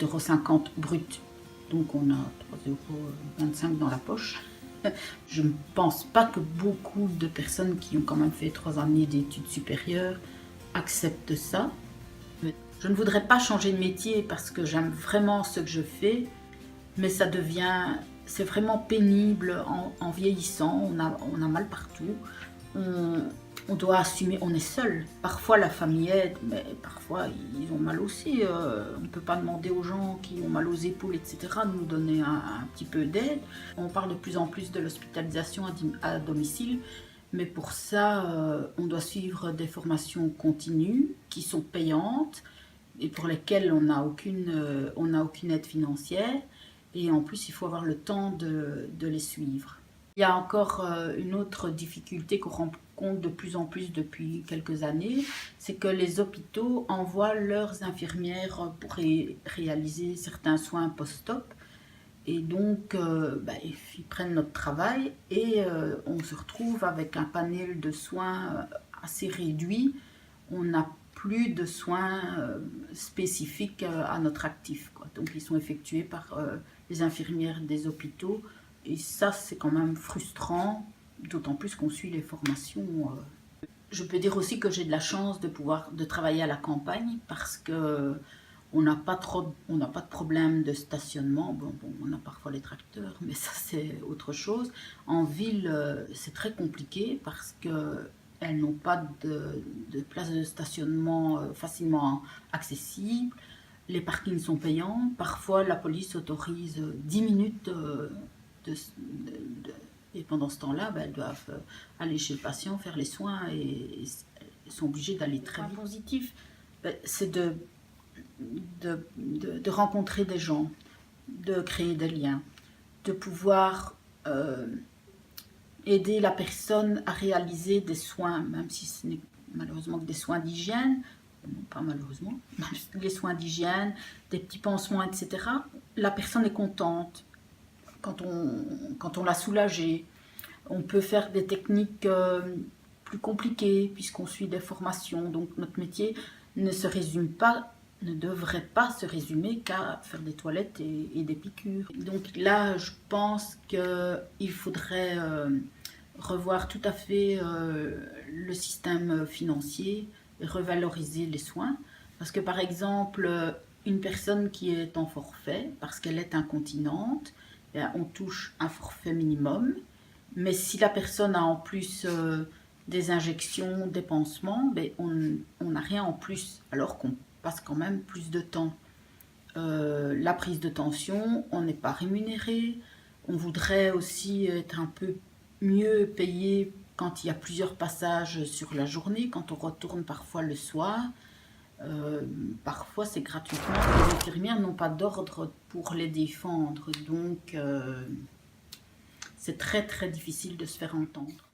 7,50 € brut. Donc on a 3,25 € dans la poche. Je ne pense pas que beaucoup de personnes qui ont quand même fait 3 années d'études supérieures acceptent ça. Je ne voudrais pas changer de métier parce que j'aime vraiment ce que je fais, mais c'est vraiment pénible en vieillissant, on a mal partout, on doit assumer, on est seul. Parfois la famille aide, mais parfois ils ont mal aussi. On ne peut pas demander aux gens qui ont mal aux épaules, etc. de nous donner un petit peu d'aide. On parle de plus en plus de l'hospitalisation à domicile, mais pour ça, on doit suivre des formations continues qui sont payantes et pour lesquelles on n'a aucune aide financière. Et en plus, il faut avoir le temps de les suivre. Il y a encore une autre difficulté qu'on rencontre de plus en plus depuis quelques années, c'est que les hôpitaux envoient leurs infirmières pour réaliser certains soins post-op. Et donc, ils prennent notre travail et on se retrouve avec un panel de soins assez réduit. On n'a plus de soins spécifiques à notre actif, quoi. Donc, ils sont effectués par les infirmières des hôpitaux. Et ça, c'est quand même frustrant, d'autant plus qu'on suit les formations. Je peux dire aussi que j'ai de la chance de travailler à la campagne parce que on n'a pas de problème de stationnement. Bon, on a parfois les tracteurs, mais ça c'est autre chose. En ville, c'est très compliqué parce qu'elles n'ont pas de place de stationnement facilement accessible. Les parkings sont payants. Parfois, la police autorise 10 minutes et pendant ce temps-là, elles doivent aller chez le patient, faire les soins et sont obligées d'aller très vite. Le point positif, c'est de rencontrer des gens, de créer des liens, de pouvoir aider la personne à réaliser des soins, même si ce n'est malheureusement que des soins d'hygiène, non pas malheureusement, les soins d'hygiène, des petits pansements, etc. La personne est contente quand on l'a soulagée. On peut faire des techniques plus compliquées puisqu'on suit des formations. Donc notre métier ne devrait pas se résumer qu'à faire des toilettes et des piqûres. Donc là, je pense qu'il faudrait revoir tout à fait le système financier et revaloriser les soins. Parce que par exemple, une personne qui est en forfait, parce qu'elle est incontinente, on touche un forfait minimum. Mais si la personne a en plus des injections, des pansements, on n'a rien en plus, alors qu'on passe quand même plus de temps. La prise de tension, on n'est pas rémunéré. On voudrait aussi être un peu mieux payé quand il y a plusieurs passages sur la journée, quand on retourne parfois le soir. Parfois c'est gratuitement. Les infirmières n'ont pas d'ordre pour les défendre, donc c'est très très difficile de se faire entendre.